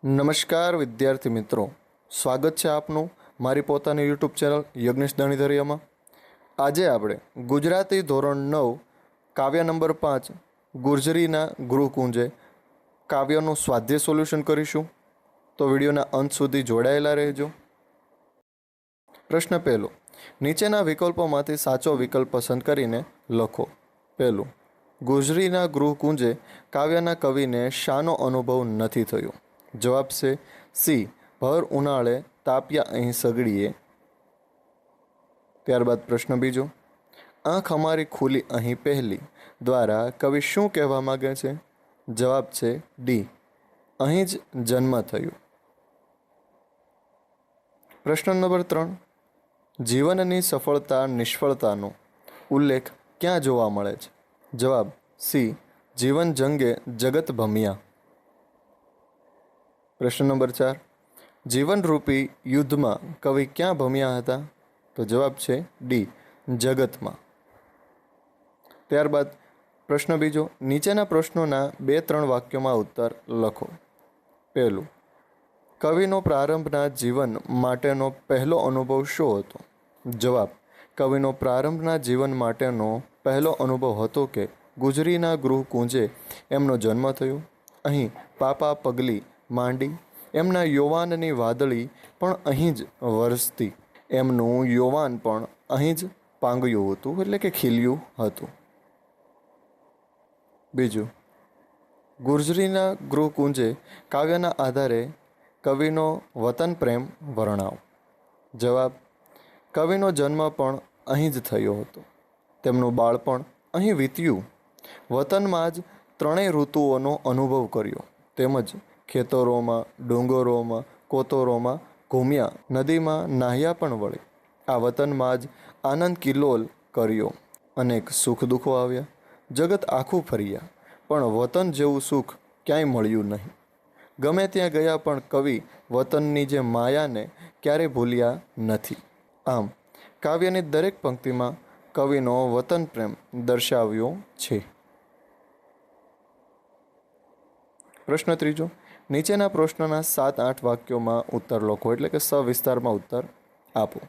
નમસ્કાર વિદ્યાર્થી મિત્રો, સ્વાગત છે આપનું મારી પોતાની યુટ્યુબ ચેનલ યજ્ઞેશ ધણીધરિયામાં. આજે આપણે ગુજરાતી ધોરણ 9 કાવ્ય નંબર 5 ગુર્જરીના ગૃહકુંજે કાવ્યનું સ્વાધ્યાય સોલ્યુશન કરીશું. તો વિડીયોના અંત સુધી જોડાયેલા રહેજો. પ્રશ્ન પહેલો, નીચેના વિકલ્પોમાંથી સાચો વિકલ્પ પસંદ કરીને લખો. પહેલું, ગુર્જરીના ગૃહકુંજે કાવ્યના કવિને શાનો અનુભવ નથી થયો? જવાબ છે સી, ભર ઉનાળે તાપ્યા અહીં સગડીએ. ત્યારબાદ પ્રશ્ન બીજો, આંખ અમારી ખુલી અહીં પહેલી દ્વારા કવિ શું કહેવા માગે છે? જવાબ છે ડી, અહીં જ જન્મ થયો. પ્રશ્ન નંબર 3, જીવનની સફળતા નિષ્ફળતાનો ઉલ્લેખ ક્યાં જોવા મળે છે? જવાબ સી, જીવન જંગે જગત ભમ્યા. પ્રશ્ન નંબર 4, જીવનરૂપી યુદ્ધમાં કવિ ક્યાં ભમ્યા હતા? તો જવાબ છે ડી, જગતમાં. ત્યારબાદ પ્રશ્ન બીજો, નીચેના પ્રશ્નોના 2-3 વાક્યોમાં ઉત્તર લખો. પહેલું, કવિનો પ્રારંભના જીવન માટેનો પહેલો અનુભવ શું હતો? જવાબ, કવિનો પ્રારંભના જીવન માટેનો પહેલો અનુભવ હતો કે ગુજરીના ગૃહકુંજે એમનો જન્મ થયો. અહીં પાપા પગલી માંડી, એમના યૌવાનની વાદળી પણ અહીં જ વરસતી, એમનું યૌવાન પણ અહીં જ પાંગ્યું હતું, એટલે કે ખીલ્યું હતું. બીજું, ગુર્જરીના ગૃહકુંજે કાવ્યના આધારે કવિનો વતન પ્રેમ વર્ણવો. જવાબ, કવિનો જન્મ પણ અહીં જ થયો હતો, તેમનું બાળપણ અહીં વીત્યું, વતનમાં જ 3 ઋતુઓનો અનુભવ કર્યો, તેમજ ખેતરોમાં, ડુંગરોમાં, કોતરોમાં ઘૂમ્યા, નદીમાં નાહ્યા પણ વળે. આ વતનમાં જ આનંદ કિલ્લોલ કર્યો, અનેક સુખ દુઃખો આવ્યા, જગત આખું ફર્યા, પણ વતન જેવું સુખ ક્યાંય મળ્યું નહીં. ગમે ત્યાં ગયા પણ કવિ વતનની જે માયાને ક્યારેય ભૂલ્યા નથી. આમ કાવ્યની દરેક પંક્તિમાં કવિનો વતન પ્રેમ દર્શાવ્યો છે. પ્રશ્ન ત્રીજો, નીચેના પ્રશ્નોના 7-8 વાક્યોમાં ઉત્તર લખો, એટલે કે સવિસ્તારમાં ઉત્તર આપો.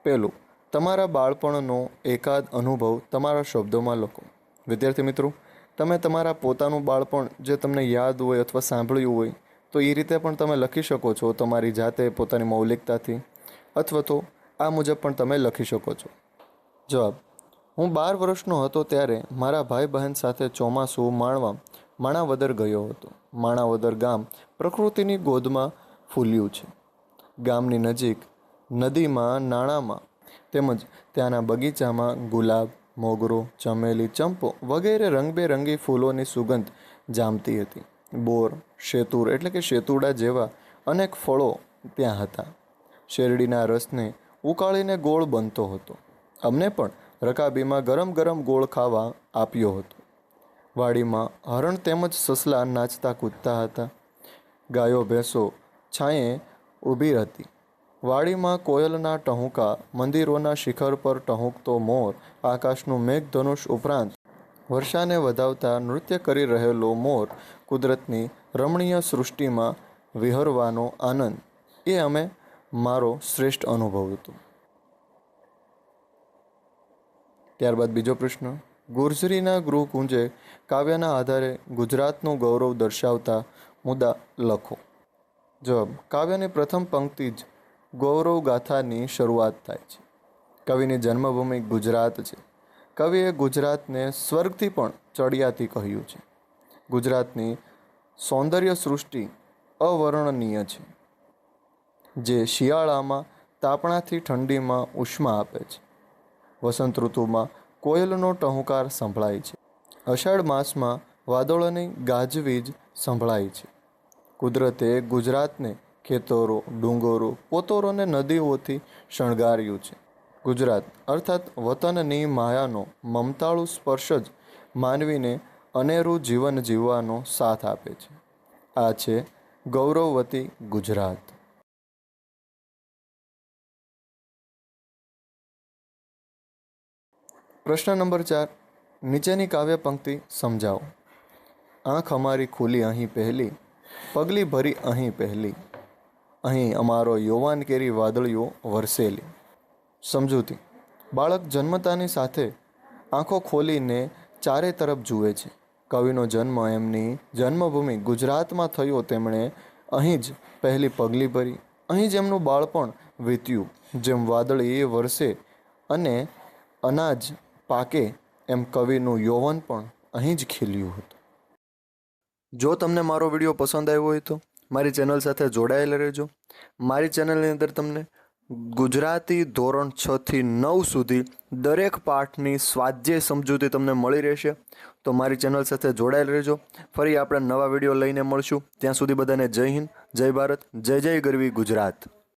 પહેલું, તમારા બાળપણનો એકાદ અનુભવ તમારા શબ્દોમાં લખો. વિદ્યાર્થી મિત્રો, તમે તમારા પોતાનું બાળપણ જે તમને યાદ હોય અથવા સાંભળ્યું હોય તો એ રીતે પણ તમે લખી શકો છો, તમારી જાતે પોતાની મૌલિકતાથી, અથવા તો આ મુજબ પણ તમે લખી શકો છો. જવાબ, હું 12 વર્ષનો હતો ત્યારે મારા ભાઈ બહેન સાથે ચોમાસું માણવા માણાવદર ગયો હતો. માણાવદર ગામ પ્રકૃતિની ગોદમાં ફૂલ્યું છે. ગામની નજીક નદીમાં, નાણામાં તેમજ ત્યાંના બગીચામાં ગુલાબ, મોગરો, ચમેલી, ચંપો વગેરે રંગબેરંગી ફૂલોની સુગંધ જામતી હતી. બોર, શેતુર એટલે કે શેતુડા જેવા અનેક ફળો ત્યાં હતા. શેરડીના રસને ઉકાળીને ગોળ બનતો હતો. અમને પણ રકાબીમાં ગરમ ગરમ ગોળ ખાવા આપ્યો હતો. વાડીમાં હરણ તેમજ સસલા નાચતા કૂદતા હતા. ગાયો ભેંસો છાંયે ઊભી હતી. વાડીમાં કોયલના ટહુકા, મંદિરોના શિખર પર ટહુકતો મોર, આકાશનું મેઘધનુષ ઉપરાંત વર્ષાને વધાવતા નૃત્ય કરી રહેલો મોર, કુદરતની રમણીય સૃષ્ટિમાં વિહરવાનો આનંદ એ અમે મારો શ્રેષ્ઠ અનુભવ હતો. ત્યારબાદ બીજો પ્રશ્ન, ગુર્જરીના ગૃહકુંજે કાવ્યના આધારે ગુજરાતનું ગૌરવ દર્શાવતા મુદ્દા લખો. જવાબ, કાવ્યની પ્રથમ પંક્તિ જ ગૌરવ ગાથાની શરૂઆત થાય છે. કવિની જન્મભૂમિ ગુજરાત છે. કવિએ ગુજરાતને સ્વર્ગથી પણ ચડિયાતી કહ્યું છે. ગુજરાતની સૌંદર્ય સૃષ્ટિ અવર્ણનીય છે, જે શિયાળામાં તાપણાથી ઠંડીમાં ઉષ્મા આપે છે. વસંત ઋતુમાં કોયલનો ટહુકાર સંભળાય છે. અષાઢ માસમાં વાદળોની ગાજવીજ સંભળાય છે. કુદરતે ગુજરાતને ખેતરો, ડુંગરો, પોતરો અને નદીઓથી શણગાર્યું છે. ગુજરાત અર્થાત વતનની માયાનો મમતાળુ સ્પર્શ જ માનવીને અનેરું જીવન જીવવાનો સાથ આપે છે. આ છે ગૌરવવતી ગુજરાત. પ્રશ્ન નંબર 4, નીચેની કાવ્ય પંક્તિ સમજાવો. આંખ અમારી ખુલી અહીં પહેલી પગલી ભરી અહીં પહેલી, અહીં અમારો યૌવાન કેરી વાદળીઓ વરસેલી. સમજૂતી. બાળક જન્મતાની સાથે આંખો ખોલીને ચારે તરફ જુએ છે. કવિનો જન્મ એમની જન્મભૂમિ ગુજરાતમાં થયો. તેમણે અહીં જ પહેલી પગલી ભરી, અહીં જ એમનું બાળપણ વીત્યું. જેમ વાદળી વરસે અને અનાજ પાકે, એમ કવિનું યૌવન પણ અહીં જ ખીલ્યું હતું. જો તમને મારો વિડીયો પસંદ આવ્યો હોય તો મારી ચેનલ સાથે જોડાયેલા રહેજો. મારી ચેનલની અંદર તમને ગુજરાતી ધોરણ 6 થી 9 સુધી દરેક પાઠની સ્વાધ્યાય સમજૂતી તમને મળી રહેશે. તો મારી ચેનલ સાથે જોડાયેલા રહેજો. ફરી આપણે નવા વિડીયો લઈને મળશું. ત્યાં સુધી બધાને જય હિન્દ, જય ભારત, જય જય ગરવી ગુજરાત.